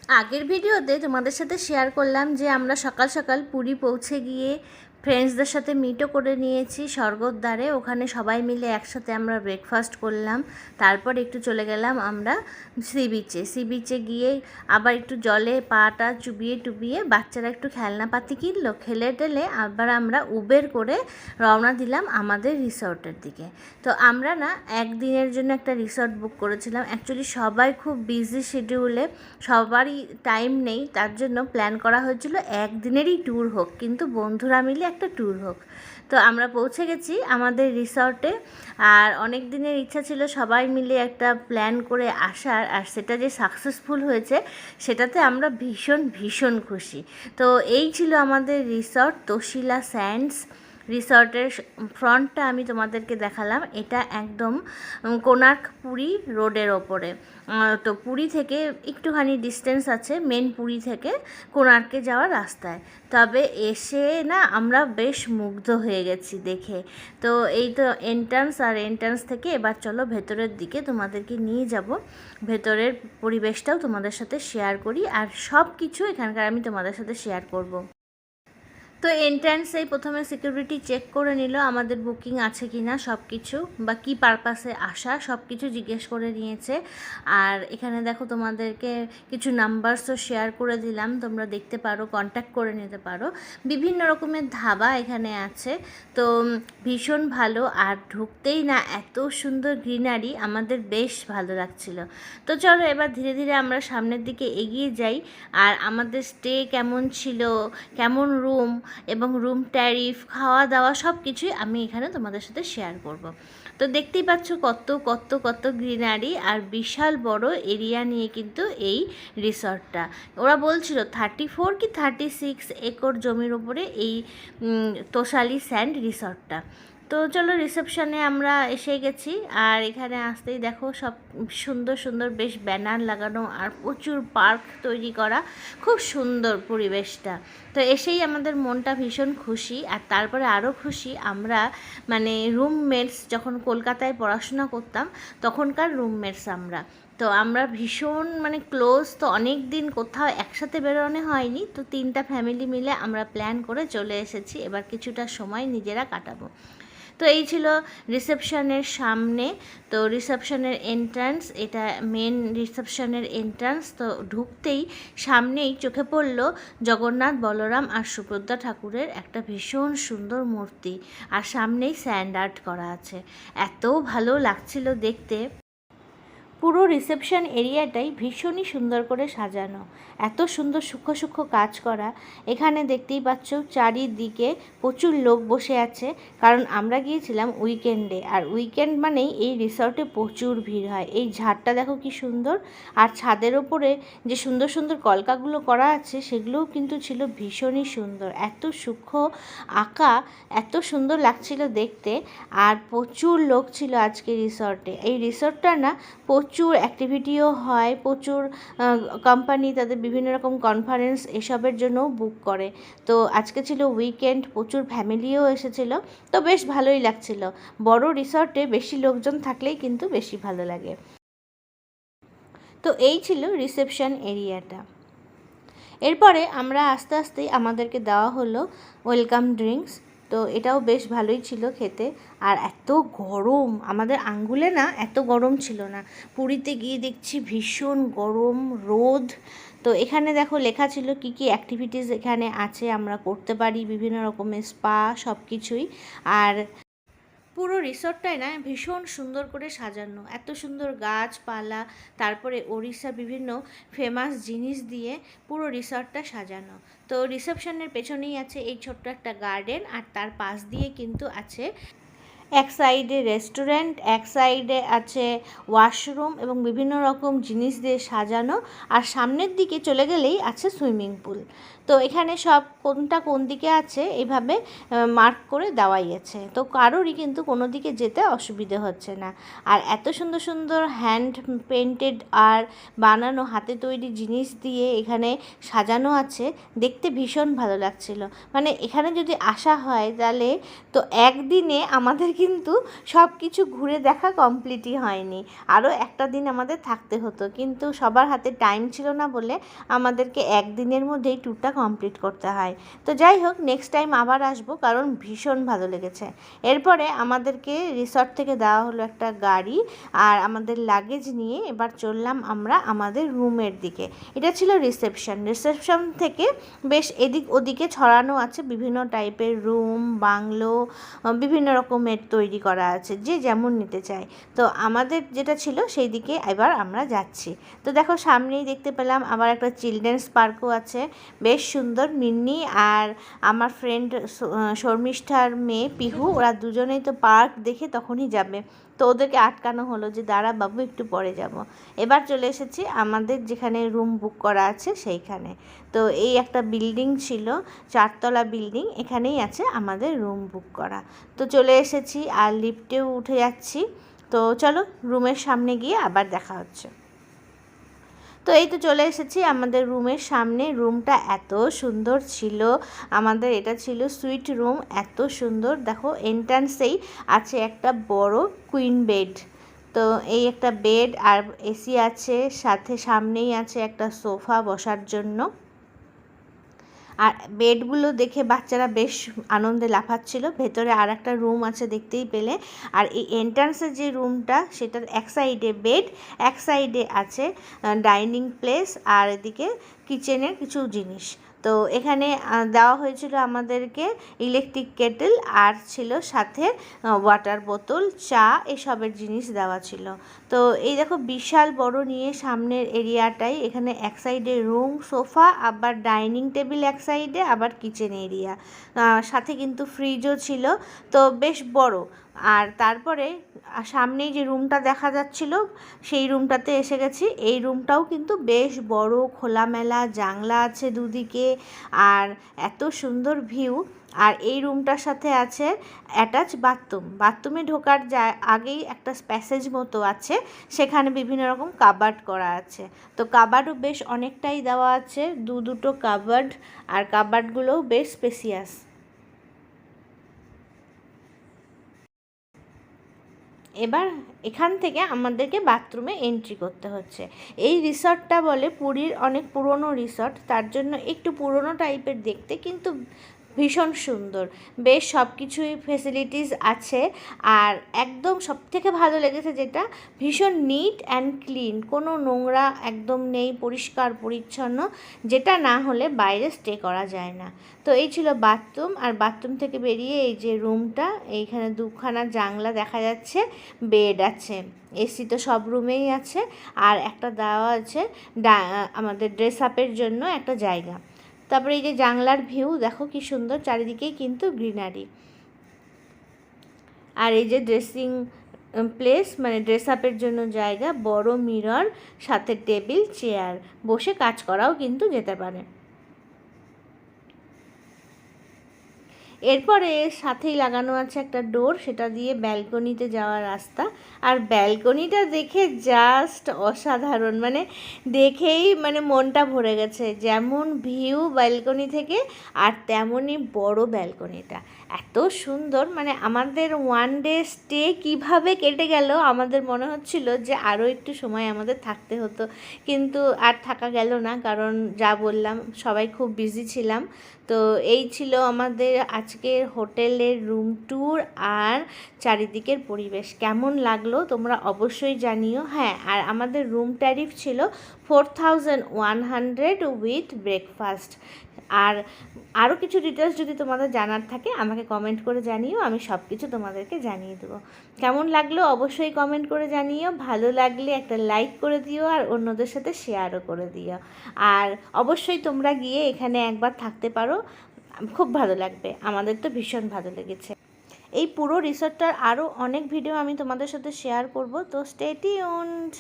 আগের ভিডিওতে তোমাদের সাথে শেয়ার করলাম যে আমরা সকাল সকাল পুরী পৌঁছে গিয়ে ফ্রেন্ডসদের সাথে মিটও করে নিয়েছি স্বর্গদ্বারে। ওখানে সবাই মিলে একসাথে আমরা ব্রেকফাস্ট করলাম। তারপর একটু চলে গেলাম আমরা সি বিচে গিয়ে আবার একটু জলে পাটা চুবিয়ে টুবিয়ে বাচ্চারা একটু খেলনাপাতি কিনলো, খেলে টেলে আবার আমরা উবের করে রওনা দিলাম আমাদের রিসর্টের দিকে। তো আমরা না একদিনের জন্য একটা রিসর্ট বুক করেছিলাম। অ্যাকচুয়ালি সবাই খুব বিজি শিডিউলে, সবারই টাইম নেই, তার জন্য প্ল্যান করা হয়েছিল একদিনেরই ট্যুর হোক, কিন্তু বন্ধুরা মিলে একটা ট্যুর হোক। তো আমরা পৌঁছে গেছি আমাদের রিসর্টে। আর অনেক দিনের ইচ্ছা ছিল সবাই মিলে একটা প্ল্যান করে আসার, আর সেটা যে সাকসেসফুল হয়েছে সেটাতে আমরা ভীষণ ভীষণ খুশি। তো এই ছিল আমাদের রিসর্ট তোশিলা স্যান্ডস। রিসর্টের ফ্রন্টটা আমি তোমাদেরকে দেখালাম। এটা একদম কোণার্ক পুরী রোডের ওপরে। তো পুরী থেকে একটুখানি ডিস্টেন্স আছে মেন পুরী থেকে কোণার্কে যাওয়ার রাস্তায়। তবে এসে না আমরা বেশ মুগ্ধ হয়ে গেছি দেখে। তো এই তো এন্ট্রান্স, আর এন্ট্রান্স থেকে এবার চলো ভেতরের দিকে তোমাদেরকে নিয়ে যাব। ভেতরের পরিবেশটাও তোমাদের সাথে শেয়ার করি, আর সব কিছু এখানকার আমি তোমাদের সাথে শেয়ার করব। তো এন্ট্রান্সেই প্রথমে সিকিউরিটি চেক করে নিল আমাদের বুকিং আছে কি না, সব কিছু, বা কী পারপাসে আসা সব কিছু জিজ্ঞেস করে নিয়েছে। আর এখানে দেখো তোমাদেরকে কিছু নাম্বারসও শেয়ার করে দিলাম, তোমরা দেখতে পারো, কন্ট্যাক্ট করে নিতে পারো। বিভিন্ন রকমের ধাবা এখানে আছে। তো ভীষণ ভালো, আর ঢুকতেই না এত সুন্দর গ্রিনারি, আমাদের বেশ ভালো লাগছিল। তো চলো এবার ধীরে ধীরে আমরা সামনের দিকে এগিয়ে যাই। আর আমাদের স্টে কেমন ছিল, কেমন রুম এবং রুম ট্যারিফ, খাওয়া দাওয়া সব কিছুই আমি এখানে তোমাদের সাথে শেয়ার করব। তো দেখতেই পাচ্ছ কত কত কত গ্রিনারি, আর বিশাল বড় এরিয়া নিয়ে কিন্তু এই রিসর্টটা। ওরা বলছিল 34 কি 36 একর জমির উপরে এই তোশালি স্যান্ড রিসর্টটা। তো চলো রিসেপশনে আমরা এসে গেছি। আর এখানে আসতেই দেখো সব সুন্দর সুন্দর বেশ ব্যানার লাগানো, আর প্রচুর পার্ক তৈরি করা, খুব সুন্দর পরিবেশটা। তো এসেই আমাদের মনটা ভীষণ খুশি। আর তারপরে আরও খুশি আমরা, মানে রুমমেটস, যখন কলকাতায় পড়াশোনা করতাম তখনকার রুমমেটস তো আমরা ভীষণ মানে ক্লোজ। তো অনেক দিন কোথাও একসাথে বেরোনো হয়নি, তো 3টা ফ্যামিলি মিলে আমরা প্ল্যান করে চলে এসেছি, এবার কিছুটা সময় নিজেরা কাটাবো। তো এই ছিল রিসেপশনের সামনে। তো রিসেপশনের এন্ট্রান্স, এটা মেন রিসেপশনের এন্ট্রান্স। তো ঢুকতেই সামনেই চোখে পড়ল জগন্নাথ, বলরাম আর সুভদ্রা ঠাকুরের একটা ভীষণ সুন্দর মূর্তি, আর সামনেই স্যান্ড আর্ট করা আছে। এত ভালো লাগছিল দেখতে। পুরো রিসেপশন এরিয়াটাই ভীষণই সুন্দর করে সাজানো, এত সুন্দর সূক্ষ্ম সূক্ষ্ম কাজ করা। এখানে দেখতেই পাচ্ছ চারিদিকে প্রচুর লোক বসে আছে, কারণ আমরা গিয়েছিলাম উইকেন্ডে, আর উইকেন্ড মানেই এই রিসর্টে প্রচুর ভিড় হয়। এই ঝাড়টা দেখো কি সুন্দর, আর ছাদের ওপরে যে সুন্দর সুন্দর কলকাগুলো করা আছে সেগুলোও কিন্তু ছিল ভীষণই সুন্দর, এত সূক্ষ্ম আঁকা, এত সুন্দর লাগছিল দেখতে। আর প্রচুর লোক ছিল আজকে রিসর্টে। এই রিসর্টটা না প্রচুর অ্যাক্টিভিটিও হয়, প্রচুর কোম্পানি তাদের বিভিন্ন রকম কনফারেন্স এসবের জন্যও বুক করে। তো আজকে ছিল উইকেন্ড, প্রচুর ফ্যামিলিও এসেছিল, তো বেশ ভালোই লাগছিল। বড় রিসর্টে বেশি লোকজন থাকলেই কিন্তু বেশি ভালো লাগে। তো এই ছিল রিসেপশন এরিয়াটা। এরপরে আমরা আস্তে আস্তেই আমাদেরকে দেওয়া হলো ওয়েলকাম ড্রিঙ্কস। তো এটাও বেশ ভালোই ছিল খেতে। আর এত গরম, আমাদের আঙ্গুলে না এত গরম ছিল না, পুরীতে গিয়ে দেখছি ভীষণ গরম রোদ। তো এখানে দেখো লেখা ছিল কি কি অ্যাক্টিভিটিস এখানে আছে, আমরা করতে পারি, বিভিন্ন রকমের স্পা সব কিছুই। আর পুরো রিসর্টটাই না ভীষণ সুন্দর করে সাজানো, এত সুন্দর গাছপালা, তারপরে ওড়িশার বিভিন্ন ফেমাস জিনিস দিয়ে পুরো রিসর্টটা সাজানো। তো রিসেপশনের পেছনেই আছে এই ছোট্ট একটা গার্ডেন, আর তার পাশ দিয়ে কিন্তু আছে এক সাইডে রেস্টুরেন্ট, এক সাইডে আছে ওয়াশরুম এবং বিভিন্ন রকম জিনিস দিয়ে সাজানো। আর সামনের দিকে চলে গেলেই আছে সুইমিং পুল। তো এখানে সব কোনটা কোন দিকে আছে এইভাবে মার্ক করে দেওয়াই আছে, তো কারোরই কিন্তু কোনো দিকে যেতে অসুবিধে হচ্ছে না। আর এত সুন্দর সুন্দর হ্যান্ড পেন্টেড আর বানানো হাতে তৈরি জিনিস দিয়ে এখানে সাজানো আছে, দেখতে ভীষণ ভালো লাগছিল। মানে এখানে যদি আসা হয় তাহলে তো একদিনে আমাদের কিন্তু সব কিছু ঘুরে দেখা কমপ্লিটই হয়নি, আরও একটা দিন আমাদের থাকতে হতো, কিন্তু সবার হাতে টাইম ছিল না বলে আমাদেরকে একদিনের মধ্যেই ট্যুরটা কমপ্লিট করতে হয়। তো যাই হোক, নেক্সট টাইম আবার আসবো, কারণ ভীষণ ভালো লেগেছে। এরপরে আমাদেরকে রিসর্ট থেকে দেওয়া হলো একটা গাড়ি, আর আমাদের লাগেজ নিয়ে এবার চললাম আমরা আমাদের রুমের দিকে। এটা ছিল রিসেপশন থেকে বেশ এদিক ওদিকে ছড়ানো আছে বিভিন্ন টাইপের রুম, বাংলো, বিভিন্ন রকমের তৈরি করা আছে, যে যেমন নিতে চায়। তো আমাদের যেটা ছিল সেই দিকে এবার আমরা যাচ্ছি। তো দেখো, সামনেই দেখতে পেলাম আবার একটা চিলড্রেন্স পার্কও আছে, বেশ সুন্দর। মিন্নি আর আমার ফ্রেন্ড শর্মিষ্ঠার মেয়ে পিহু, ওরা দুজনেই তো পার্ক দেখে তখনই যাবে, তো ওদেরকে আটকানো হলো যে দাঁড়া বাবু, একটু পরে যাব। এবার চলে এসেছি আমাদের যেখানে রুম বুক করা আছে সেইখানে। তো এই একটা বিল্ডিং ছিল, 4তলা বিল্ডিং, এখানেই আছে আমাদের রুম বুক করা। তো চলে এসেছি আর লিফটেও উঠে যাচ্ছি। তো চলো, রুমের সামনে গিয়ে আবার দেখা হচ্ছে। তো এই তো চলে এসেছি আমাদের রুমের সামনে। রুমটা এত সুন্দর ছিল, আমাদের এটা ছিল সুইট রুম, এত সুন্দর। দেখো, এন্ট্রান্সেই আছে একটা বড় কুইন বেড। তো এই একটা বেড আর এসি আছে, সাথে সামনেই আছে একটা সোফা বসার জন্য। আর বেডগুলো দেখে বাচ্চারা বেশ আনন্দে লাফাচ্ছিল। ভেতরে আর একটা রুম আছে, দেখতেই পেলে। আর এই এন্ট্রান্সের যে রুমটা, সেটার এক সাইডে বেড, এক সাইডে আছে ডাইনিং প্লেস, আর এদিকে কিচেনের কিছু জিনিস। তো এখানে দেওয়া হয়েছিল আমাদেরকে ইলেকট্রিক কেটেল, আর ছিল সাথে ওয়াটার বোতল, চা, এসবের জিনিস দেওয়া ছিল। তো এই দেখো, বিশাল বড় নিয়ে সামনের এরিয়াটাই, এখানে এক সাইডে রুম, সোফা, আবার ডাইনিং টেবিল এক সাইডে, আবার কিচেন এরিয়া, সাথে কিন্তু ফ্রিজও ছিল। তো বেশ বড়। আর তারপরে সামনেই যে রুমটা দেখা যাচ্ছিল, সেই রুমটাতে এসে গেছি। এই রুমটাও কিন্তু বেশ বড়, খোলামেলা, জানলা আছে দুদিকে, আর এত সুন্দর ভিউ। আর এই রুমটার সাথে আছে অ্যাটাচ বাথরুমে ঢোকার আগেই একটা প্যাসেজ মতো আছে, সেখানে বিভিন্ন রকম কাবার্ড করা আছে। তো কাবার্ডও বেশ অনেকটাই দেওয়া আছে, দুটো কাবার্ড, আর কাবার্ডগুলোও বেশ স্পেসিয়াস। এবার এখান থেকে আমাদেরকে বাথরুমে এন্ট্রি করতে হচ্ছে। এই রিসর্টটা বলে পুরীর অনেক পুরনো রিসর্ট, তার জন্য একটু পুরনো টাইপের দেখতে, কিন্তু ভীষণ সুন্দর, বেশ সব কিছুই ফেসিলিটিস আছে। আর একদম সবথেকে ভালো লেগেছে যেটা, ভীষণ নিট অ্যান্ড ক্লিন, কোনো নোংরা একদম নেই, পরিষ্কার পরিচ্ছন্ন, যেটা না হলে বাইরে স্টে করা যায় না। তো এই ছিল বাথরুম, আর বাথরুম থেকে বেরিয়ে এই যে রুমটা, এইখানে দুখানা জানলা দেখা যাচ্ছে, বেড আছে, এসি তো সব রুমেই আছে, আর একটা দেওয়া আছে আমাদের ড্রেস আপের জন্য একটা জায়গা। তারপরে এই যে জানলার ভিউ দেখো কি সুন্দর, চারিদিকেই কিন্তু গ্রিনারি। আর এই যে ড্রেসিং প্লেস, মানে ড্রেস আপের জন্য জায়গা, বড় মিরর, সাথে টেবিল, চেয়ার, বসে কাজ করাও কিন্তু যেতে পারে। এরপরে সাথেই লাগানো আছে একটা ডোর, সেটা দিয়ে ব্যালকনিতে যাওয়ার রাস্তা। আর ব্যালকনিটা দেখে জাস্ট অসাধারণ, মানে দেখেই মানে মনটা ভরে গেছে, যেমন ভিউ ব্যালকনি থেকে, আর তেমনই বড় ব্যালকনিটা, এত সুন্দর। মানে আমাদের ওয়ান ডে স্টে কীভাবে কেটে গেল, আমাদের মনে হচ্ছিল যে আরও একটু সময় আমাদের থাকতে হতো, কিন্তু আর থাকা গেল না, কারণ যা বললাম সবাই খুব বিজি ছিলাম। তো এই ছিল আমাদের আজকের হোটেলের রুম ট্যুর আর চারিদিকের পরিবেশ। কেমন লাগলো তোমরা অবশ্যই জানিও। হ্যাঁ, আর আমাদের রুম ট্যারিফ ছিল 4100 উইথ ব্রেকফাস্ট। আর আরও কিছু ডিটেলস যদি তোমাদের জানার থাকে আমাকে কমেন্ট করে জানিও, আমি সব কিছু তোমাদেরকে জানিয়ে দেবো। কেমন লাগলো অবশ্যই কমেন্ট করে জানিও, ভালো লাগলে একটা লাইক করে দিও, আর অন্যদের সাথে শেয়ারও করে দিও। আর অবশ্যই তোমরা গিয়ে এখানে একবার থাকতে পারো, খুব ভালো লাগবে, আমাদের তো ভীষণ ভালো লেগেছে। এই পুরো রিসর্টটার আরও অনেক ভিডিও আমি তোমাদের সাথে শেয়ার করব, তো স্টে টিউনড।